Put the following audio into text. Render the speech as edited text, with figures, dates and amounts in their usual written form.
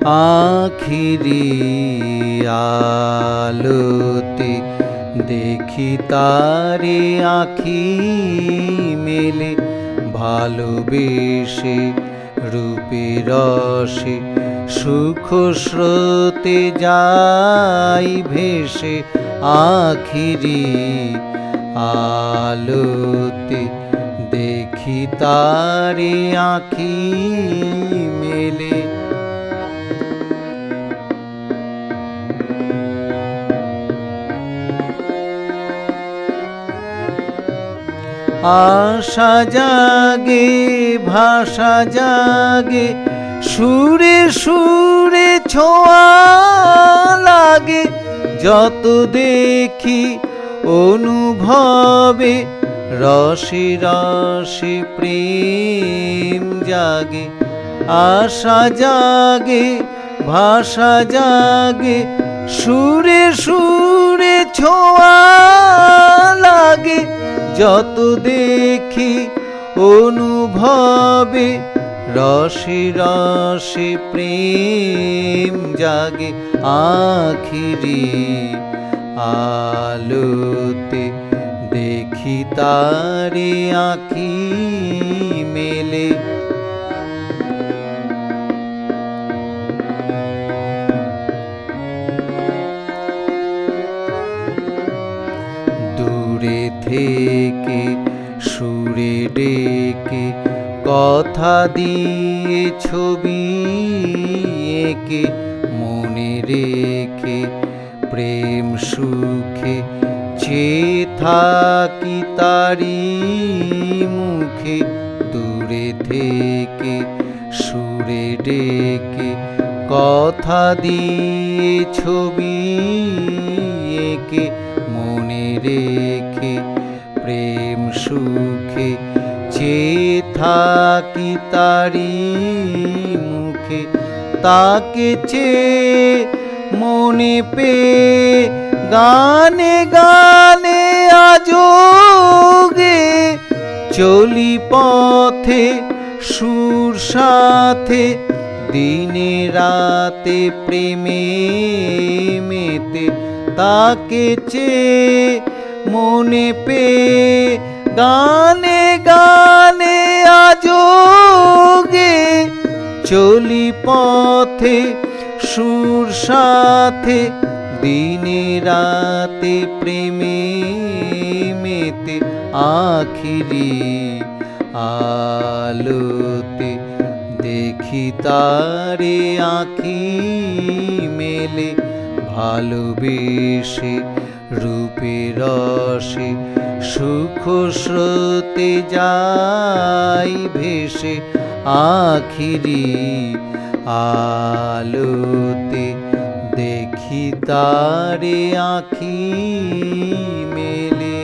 আখিরি আলোতে দেখি তারে আখি মেলে, ভালোবেসে রূপে রসে সুখ স্রোতে যাই ভেসে। আখিরি আলোতে দেখি তারে আখি মেলে। আশা জাগে ভাষা জাগে, সুরে সুরে ছোঁয়া লাগে, যত দেখি অনুভবে রসে রসে প্রেম জাগে। আশা জাগে ভাষা জাগে, সুরে সুরে ছোঁয়া লাগে, যত দেখি অনুভবে রসে রসে প্রেম জাগে। আখিরি আলোতে দেখি তারে আখি মেলে। দূরে থেকে সুরে ডেকে কথা দিয়ে ছবি এঁকে, মনে রেখে প্রেম সুখে চেয়ে থাকি তারি মুখে। দূরে থেকে সুরে ডেকে কথা দিয়ে ছবি এঁকে, মনে রেখে প্রেম সুখে চেয়ে থাকি তারি মুখে। তাকে চেয়ে মনে পেয়ে গানে গানে আজোগে চলি পথে সুর সাথে, দিনে রাতে প্রেমে মেতে। তাকে চেয়ে মনে পেয়ে গানে গানে আজোগে চলি পথে সুর সাথে, দিনে রাতে প্রেমে মেতে। আখিরি আলোতে দেখি তারে আখি মেলে, ভালোবেসে রূপে রসে সুখ স্রোতে যাই ভেসে। আখিরি আলোতে দেখি তারে আখি মেলে।